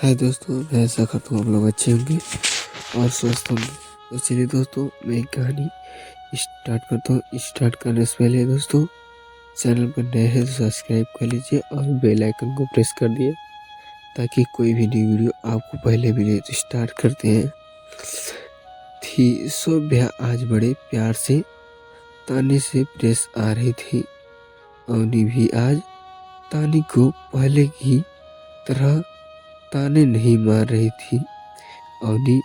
हाय दोस्तों, मैं आशा करता हूँ आप लोग अच्छे होंगे और स्वस्थ होंगे। तो चलिए दोस्तों, मैं एक कहानी स्टार्ट करता हूँ। स्टार्ट करने से पहले दोस्तों, चैनल पर नए हैं तो सब्सक्राइब कर लीजिए और बेल आइकन को प्रेस कर दिए ताकि कोई भी नई वीडियो आपको पहले मिले। तो स्टार्ट करते हैं। थी सुबह आज बड़े प्यार से ताने से प्रेस आ रही थी। अवनी भी आज तानी को पहले की तरह ताने नहीं मार रही थी। अवनी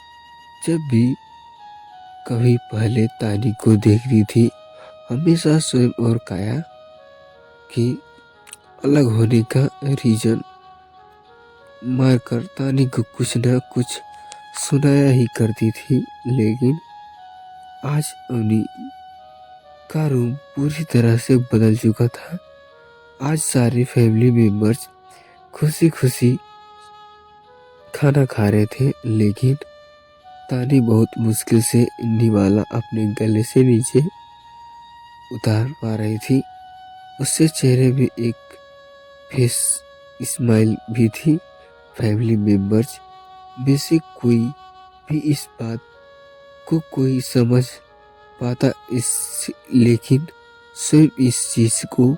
जब भी कभी पहले तानी को देखती थी, हमेशा स्वयं और काया की अलग होने का रीजन मारकर तानी को कुछ न कुछ सुनाया ही करती थी। लेकिन आज अवनी का रूम पूरी तरह से बदल चुका था। आज सारे फैमिली मेंबर्स खुशी खुशी खाना खा रहे थे, लेकिन तानी बहुत मुश्किल से निवाला अपने गले से नीचे उतार पा रही थी। उससे चेहरे में एक फेस स्माइल भी थी। फैमिली मेंबर्स में से कोई भी इस बात को कोई समझ पाता लेकिन स्वयं इस चीज को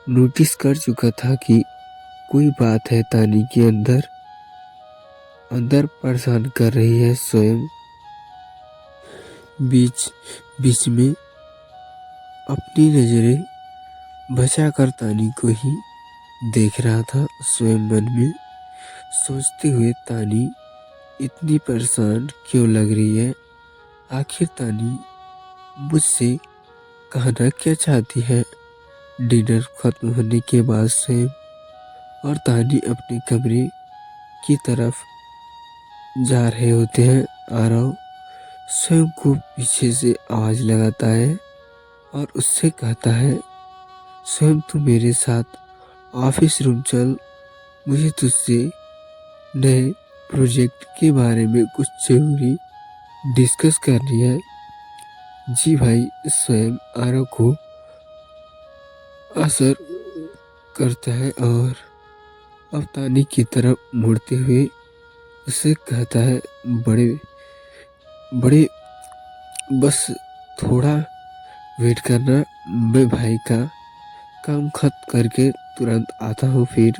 नोटिस कर चुका था कि कोई बात है तानी के अंदर अंदर परेशान कर रही है। स्वयं बीच बीच में अपनी नजरें बचाकर तानी को ही देख रहा था। स्वयं मन में सोचते हुए तानी इतनी परेशान क्यों लग रही है? आखिर तानी मुझसे कहना क्या चाहती है? डिनर खत्म होने के बाद स्वयं और तानी अपने कमरे की तरफ जा रहे होते हैं। आरव स्वयं को पीछे से आवाज लगाता है और उससे कहता है, स्वयं तू मेरे साथ ऑफिस रूम चल, मुझे तुझसे नए प्रोजेक्ट के बारे में कुछ जरूरी डिस्कस करनी है। जी भाई। स्वयं आरव को असर करता है और अब तानी की तरफ मुड़ते हुए उसे कहता है, बड़े बड़े बस थोड़ा वेट करना, मैं भाई का काम खत्म करके तुरंत आता हूँ, फिर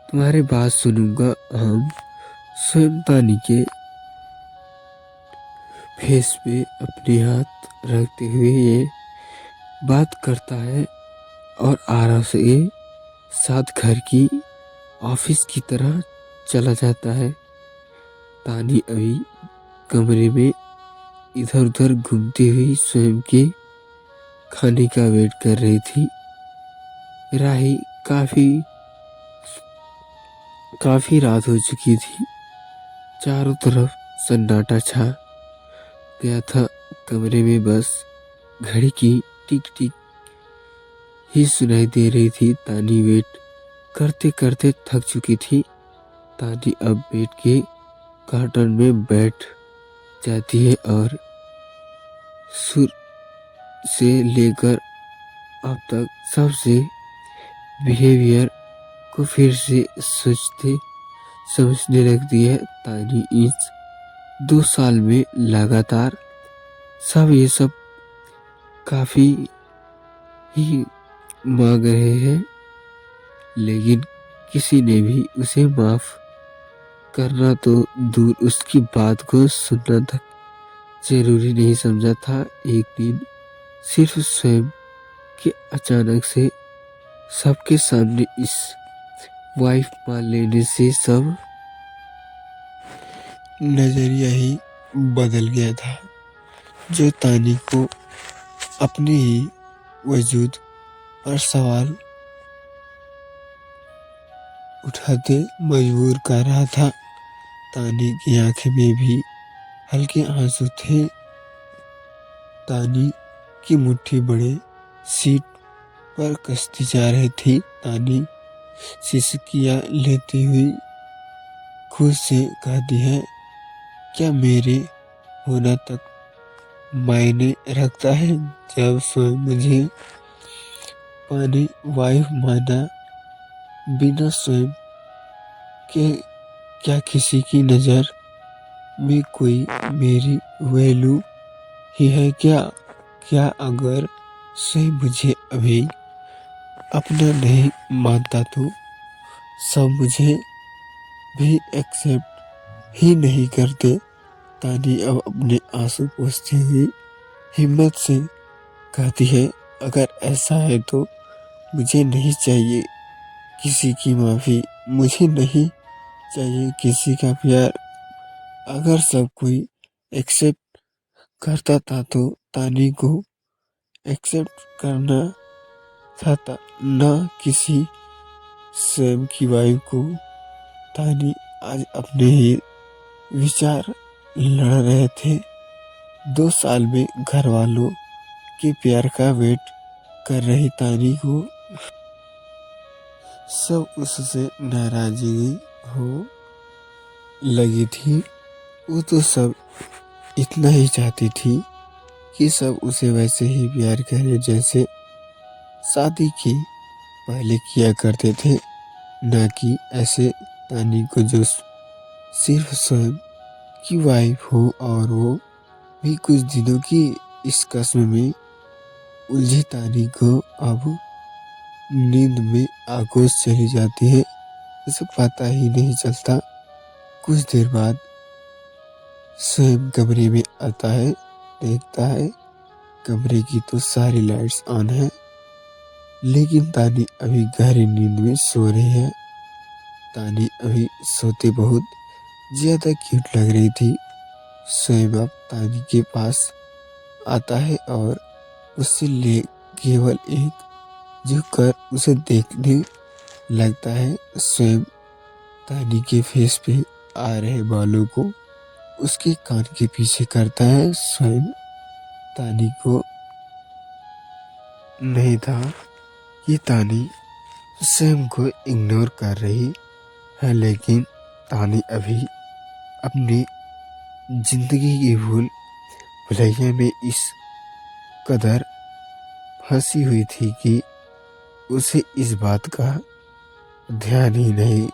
तुम्हारी बात सुनूंगा। हम स्वयं तानी के फेस पे अपने हाथ रखते हुए ये बात करता है और आराम से साथ घर की ऑफिस की तरह चला जाता है। तानी अभी कमरे में इधर उधर घूमती हुई स्वयं के खाने का वेट कर रही थी। राही काफी रात हो चुकी थी। चारों तरफ सन्नाटा छा गया था। कमरे में बस घड़ी की टिक टिक ही सुनाई दे रही थी। तानी वेट करते करते थक चुकी थी। तानी अब बेड के कार्टन में बैठ जाती है और शुरू से लेकर अब तक सबसे बिहेवियर को फिर से सोचते समझने लगती है। तानी इस 2 साल में लगातार ये सब काफी ही मांग रहे हैं, लेकिन किसी ने भी उसे माफ करना तो दूर उसकी बात को सुनना तक जरूरी नहीं समझा था। एक दिन सिर्फ स्वयं के अचानक से सबके सामने इस वाइफ मान लेने से सब नजरिया ही बदल गया था, जो तानी को अपने ही वजूद पर सवाल उठाते मजबूर कर रहा था। तानी की आंखें में भी हल्के आंसू थे। तानी की मुट्ठी बड़े सीट पर कसती जा रही थी। तानी सिसकियां लेती हुई खुद से कहती है, क्या मेरे होना तक मायने रखता है? जब स्वयं मुझे पानी वाइफ माना बिना स्वयं के क्या किसी की नज़र में कोई मेरी वैल्यू ही है क्या? क्या अगर से मुझे अभी अपना नहीं मानता तो सब मुझे भी एक्सेप्ट ही नहीं करते। तानी अब अपने आंसू पोंछती हुई हिम्मत से कहती है, अगर ऐसा है तो मुझे नहीं चाहिए किसी की माफ़ी, मुझे नहीं चाहिए किसी का प्यार। अगर सब कोई एक्सेप्ट करता था तो तानी को एक्सेप्ट करना था, ना किसी स्वयं की वाइफ को। तानी आज अपने ही विचार लड़ रहे थे। 2 साल में घर वालों के प्यार का वेट कर रही तानी को सब उससे नाराजगी हो लगी थी। वो तो सब इतना ही चाहती थी कि सब उसे वैसे ही प्यार करे जैसे शादी के पहले किया करते थे, न कि ऐसे तानी को जो सिर्फ स्वयं की वाइफ हो। और वो भी कुछ दिनों की इस कस्म में उलझी तानी को अब नींद में आगोश चली जाती है, उसे पता ही नहीं चलता। कुछ देर बाद स्वयं कमरे में आता है, देखता है कमरे की तो सारी लाइट्स ऑन है, लेकिन तानी अभी गहरी नींद में सो रही है। तानी अभी सोते बहुत ज्यादा क्यूट लग रही थी। स्वयं अब तानी के पास आता है और उससे ले केवल एक झुककर उसे देखने लगता है। स्वयं तानी के फेस पे आ रहे बालों को उसके कान के पीछे करता है। स्वयं तानी को नहीं था कि तानी स्वयं को इग्नोर कर रही है, लेकिन तानी अभी अपनी जिंदगी की भूल भुलैया में इस कदर फंसी हुई थी कि उसे इस बात का ध्यान ही नहीं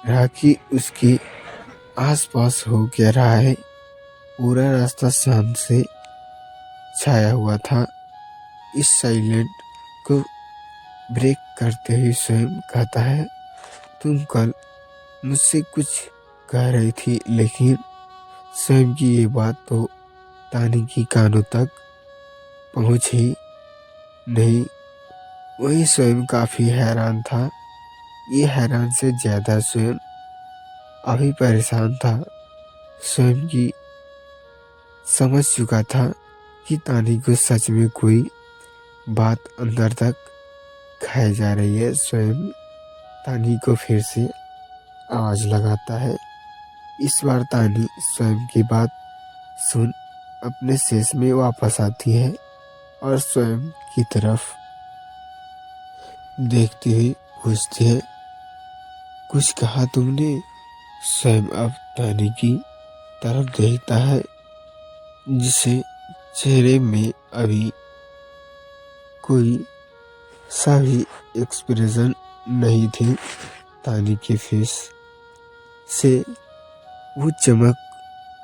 रहा कि उसके आसपास हो क्या रहा है। पूरा रास्ता शांत से छाया हुआ था। इस साइलेंट को ब्रेक करते हुए स्वयं कहता है, तुम कल मुझसे कुछ कह रही थी, लेकिन स्वयं की ये बात तो तानी की कानों तक पहुंच ही नहीं। वही स्वयं काफी हैरान था। ये हैरान से ज्यादा स्वयं अभी परेशान था। स्वयं की समझ चुका था कि तानी को सच में कोई बात अंदर तक खाई जा रही है। स्वयं तानी को फिर से आवाज लगाता है। इस बार तानी स्वयं की बात सुन अपने शेष में वापस आती है और स्वयं की तरफ देखती हुई पूछती है, कुछ कहा तुमने? स्वयं अब तानी की तरफ देखता है, जिसे चेहरे में अभी कोई सा भी एक्सप्रेशन नहीं थे। तानी के फेस से वो चमक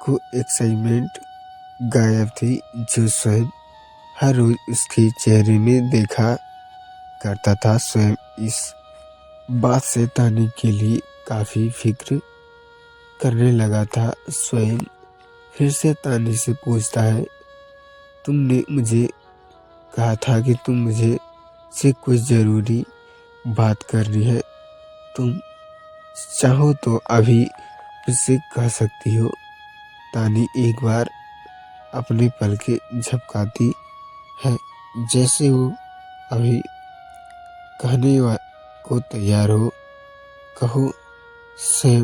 को एक्साइटमेंट गायब थी जो स्वयं हर रोज उसके चेहरे में देखा करता था। स्वयं इस बात से तानी के लिए काफी फिक्र करने लगा था। स्वयं फिर से तानी से पूछता है, तुमने मुझे कहा था कि तुम मुझे से कुछ जरूरी बात करनी है, तुम चाहो तो अभी मुझसे कह सकती हो। तानी एक बार अपने पलकें झपकाती है, जैसे वो अभी कहने को तैयार हो। कहो। सैम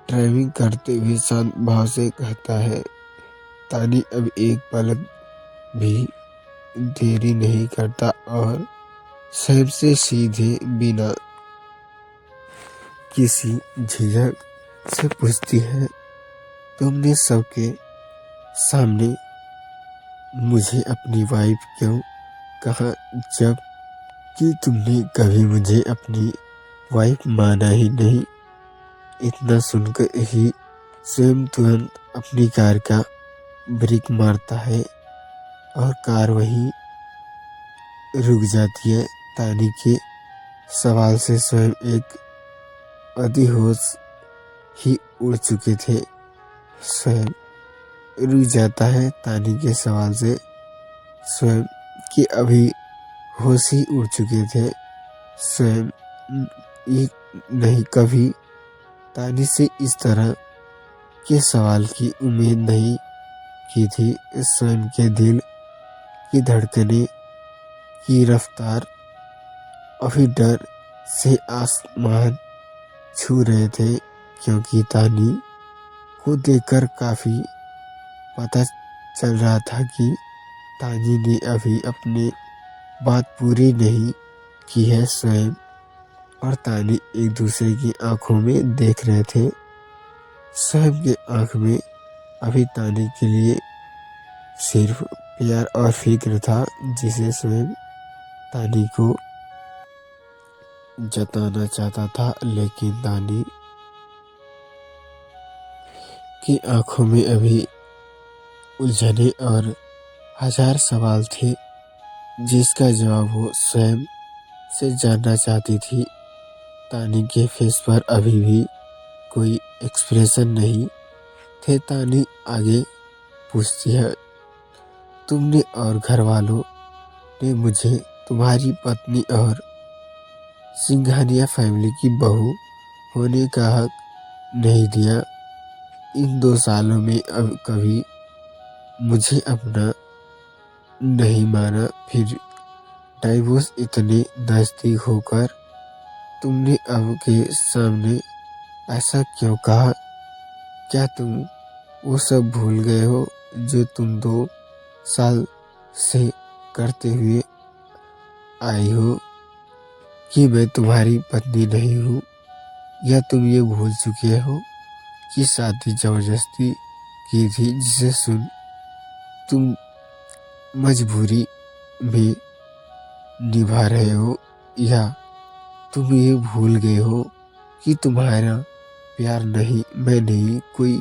ड्राइविंग करते हुए शांत भाव से कहता है। तानी अब एक पलक भी देरी नहीं करता और सैम से सीधे बिना किसी झिझक से पूछती है, तुमने सबके सामने मुझे अपनी वाइफ क्यों कहा, जब कि तुमने कभी मुझे अपनी वाइफ माना ही नहीं? इतना सुनकर ही स्वयं तुरंत अपनी कार का ब्रेक मारता है और कार वहीं रुक जाती है। तानी के सवाल से स्वयं एक अधिहोश ही उड़ चुके थे। स्वयं रुक जाता है तानी के सवाल से स्वयं कि अभी होश ही उड़ चुके थे। स्वयं नहीं कभी तानी से इस तरह के सवाल की उम्मीद नहीं की थी। स्वयं के दिल की धड़कने की रफ्तार अभी डर से आसमान छू रहे थे, क्योंकि तानी को देखकर काफी पता चल रहा था कि तानी ने अभी अपनी बात पूरी नहीं की है। स्वयं और तानी एक दूसरे की आंखों में देख रहे थे। स्वयं के आंख में अभी तानी के लिए सिर्फ प्यार और फिक्र था, जिसे स्वयं तानी को जताना चाहता था। लेकिन तानी की आंखों में अभी उलझने और हजार सवाल थे, जिसका जवाब वो स्वयं से जानना चाहती थी। तानी के फेस पर अभी भी कोई एक्सप्रेशन नहीं थे। तानी आगे पूछती है, तुमने और घर वालों ने मुझे तुम्हारी पत्नी और सिंघानिया फैमिली की बहू होने का हक नहीं दिया। इन 2 सालों में अब कभी मुझे अपना नहीं माना, फिर डाइवोर्स इतने नज़दीक होकर तुमने अब के सामने ऐसा क्यों कहा? क्या तुम वो सब भूल गए हो जो तुम 2 साल से करते हुए आई हो कि मैं तुम्हारी पत्नी नहीं हूँ? या तुम ये भूल चुके हो कि शादी जबरदस्ती की थी, जिसे सुन तुम मजबूरी में निभा रहे हो? या तुम ये भूल गए हो कि तुम्हारा प्यार नहीं, मैं नहीं, कोई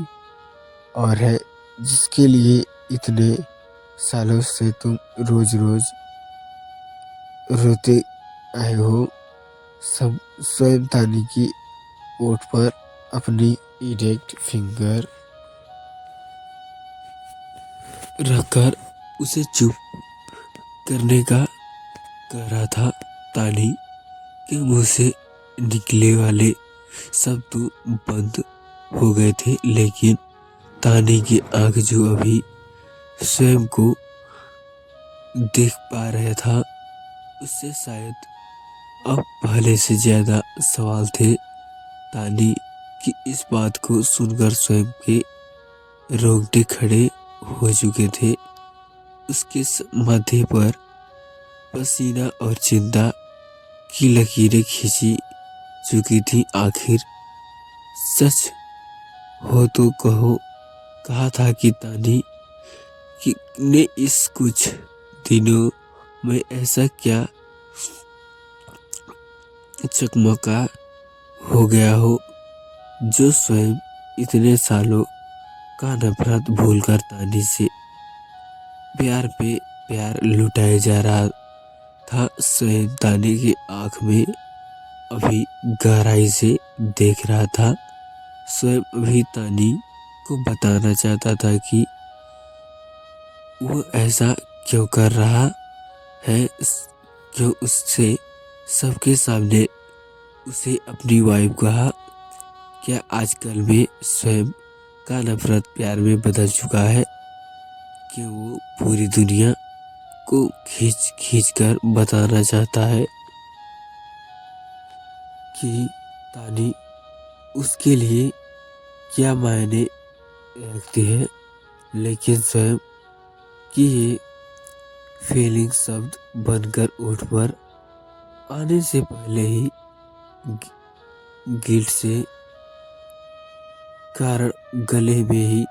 और है, जिसके लिए इतने सालों से तुम रोज रोज रोते आए हो? स्वयं तानी की ओठ पर अपनी इरेक्ट फिंगर रखकर उसे चुप करने का कह रहा था। तानी के मुंह से निकले वाले शब्द बंद हो गए थे, लेकिन तानी की आंख जो अभी स्वयं को देख पा रहा था, उससे शायद अब पहले से ज्यादा सवाल थे। तानी की इस बात को सुनकर स्वयं के रोंगटे खड़े हो चुके थे। उसके माथे पर पसीना और चिंता की लकीरें खींची चुकी थी। आखिर सच हो तो कहा था कि तानी ने इस कुछ दिनों में ऐसा क्या चकमका हो गया हो जो स्वयं इतने सालों का नफरत भूलकर तानी से प्यार पे प्यार लुटाया जा रहा था। स्वयं तानी की आंख में अभी गहराई से देख रहा था। स्वयं अभी तानी को बताना चाहता था कि वो ऐसा क्यों कर रहा है, क्यों उससे सबके सामने उसे अपनी वाइफ कहा। क्या आजकल में स्वयं का नफरत प्यार में बदल चुका है कि वो पूरी दुनिया को खींच कर बताना चाहता है कि तानी उसके लिए क्या मायने रखती है। लेकिन स्वयं कि ये फीलिंग शब्द बनकर ओठ पर आने से पहले ही गिल्ट से कारण गले में ही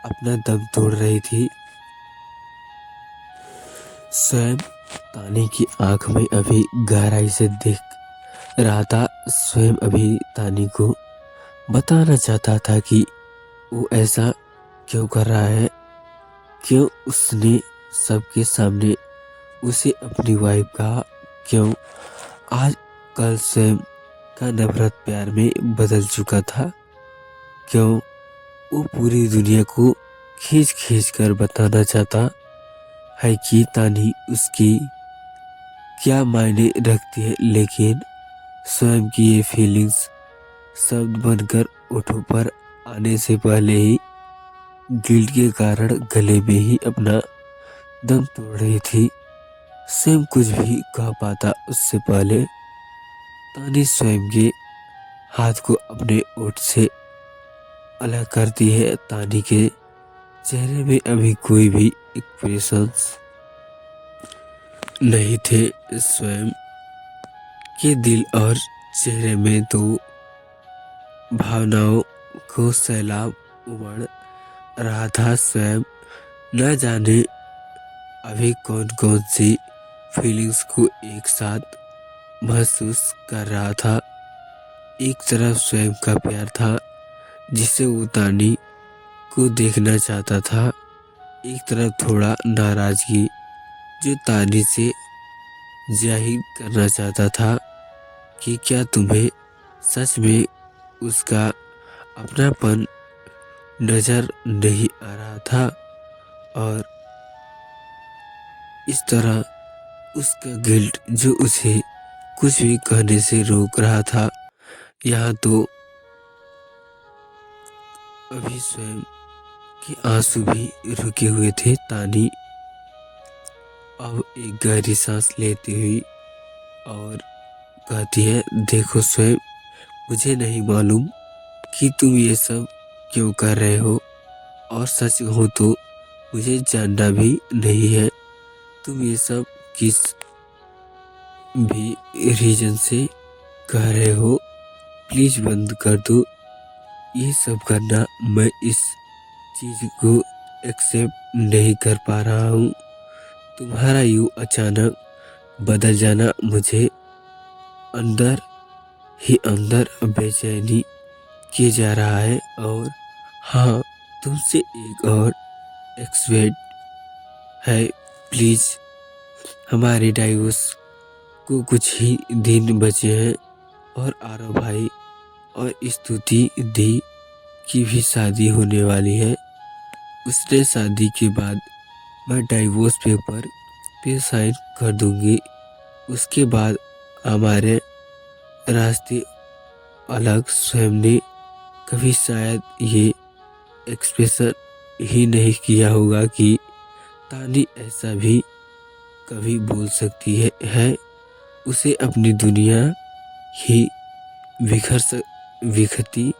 अपना दम तोड़ रही थी। स्वयं तानी की आंख में अभी गहराई से देख रहा था। स्वयं अभी तानी को बताना चाहता था कि वो ऐसा क्यों कर रहा है, क्यों उसने सबके सामने उसे अपनी वाइफ कहा, क्यों आज कल स्वयं का नफरत प्यार में बदल चुका था, क्यों वो पूरी दुनिया को खींच खींच कर बताना चाहता है कि तानी उसकी क्या मायने रखती है, लेकिन स्वयं की ये फीलिंग्स शब्द बनकर ओठों पर आने से पहले ही गिल्ट के कारण गले में ही अपना दम तोड़ रही थी। स्वयं कुछ भी कह पाता उससे पहले तानी स्वयं के हाथ को अपने ओठ से अलग करती है। तानी के चेहरे में अभी कोई भी एक्सप्रेशंस नहीं थे। स्वयं के दिल और चेहरे में तो भावनाओं को सैलाब उमड़ रहा था। स्वयं न जाने अभी कौन कौन सी फीलिंग्स को एक साथ महसूस कर रहा था। एक तरफ स्वयं का प्यार था जिसे वो तानी को देखना चाहता था, एक तरफ थोड़ा नाराजगी जो तानी से जाहिर करना चाहता था कि क्या तुम्हें सच में उसका अपनापन नजर नहीं आ रहा था। और इस तरह उसका गिल्ट जो उसे कुछ भी कहने से रोक रहा था, यहाँ तो अभी स्वयं के आंसू भी रुके हुए थे। तानी अब एक गहरी सांस लेती हुई और कहती है, देखो स्वयं, मुझे नहीं मालूम कि तुम ये सब क्यों कर रहे हो, और सच कहूँ तो मुझे जानना भी नहीं है तुम ये सब किस भी रीजन से कह रहे हो। प्लीज बंद कर दो ये सब करना। मैं इस चीज को एक्सेप्ट नहीं कर पा रहा हूँ। तुम्हारा यूं अचानक बदल जाना मुझे अंदर ही अंदर बेचैनी किए जा रहा है। और हाँ, तुमसे एक और एक्सपेक्ट है, प्लीज हमारे डाइवोर्स को कुछ ही दिन बचे हैं और आरव भाई और स्तुति दी की भी शादी होने वाली है। उसने शादी के बाद मैं डाइवोर्स पेपर पे साइन कर दूंगी। उसके बाद हमारे रास्ते अलग। स्वयं ने कभी शायद ये एक्सप्रेशन ही नहीं किया होगा कि तानी ऐसा भी कभी बोल सकती है। उसे अपनी दुनिया ही बिखरती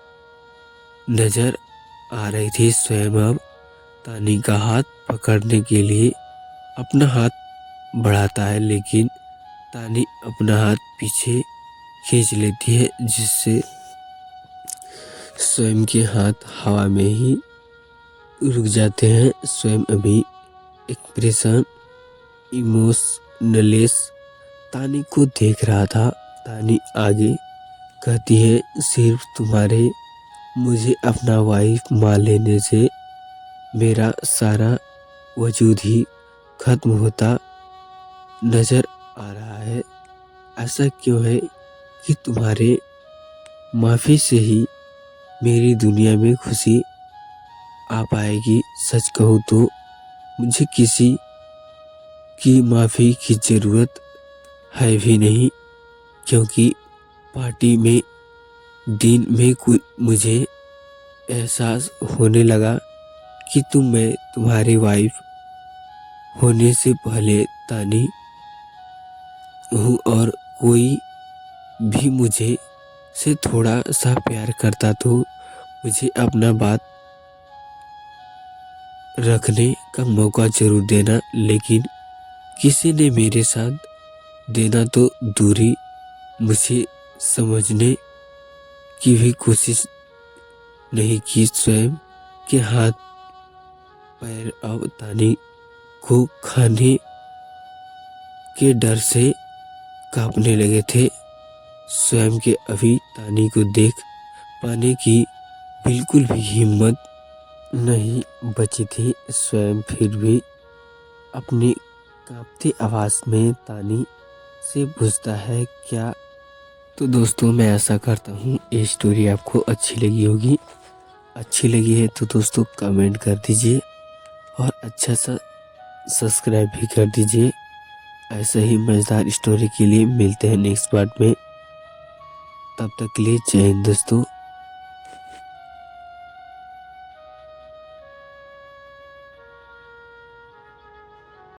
नजर आ रही थी। स्वयं अब तानी का हाथ पकड़ने के लिए अपना हाथ बढ़ाता है, लेकिन तानी अपना हाथ पीछे खींच लेती है, जिससे स्वयं के हाथ हवा में ही रुक जाते हैं। स्वयं अभी एक्सप्रेशन इमोशनलेस तानी को देख रहा था। तानी आगे कहती है, सिर्फ तुम्हारे मुझे अपना वाइफ मान लेने से मेरा सारा वजूद ही खत्म होता नजर आ रहा है। ऐसा क्यों है कि तुम्हारे माफी से ही मेरी दुनिया में खुशी आ पाएगी। सच कहूँ तो मुझे किसी की माफी की जरूरत है भी नहीं, क्योंकि पार्टी में दिन में मुझे एहसास होने लगा कि मैं तुम्हारी वाइफ होने से पहले तानी हूँ, और कोई भी मुझे से थोड़ा सा प्यार करता तो मुझे अपना बात रखने का मौका जरूर देना। लेकिन किसी ने मेरे साथ देना तो दूरी मुझे समझने की भी कोशिश नहीं की। स्वयं के हाथ पैर अब तानी को खाने के डर से कांपने लगे थे। स्वयं के अभी तानी को देख पाने की बिल्कुल भी हिम्मत नहीं बची थी। स्वयं फिर भी अपनी कांपती आवाज़ में तानी से पूछता है क्या। तो दोस्तों मैं आशा करता हूँ ये स्टोरी आपको अच्छी लगी होगी। अच्छी लगी है तो दोस्तों कमेंट कर दीजिए और अच्छा सा सब्सक्राइब भी कर दीजिए। ऐसे ही मज़ेदार स्टोरी के लिए मिलते हैं नेक्स्ट पार्ट में। तब तक के लिए जय हिंद दोस्तों।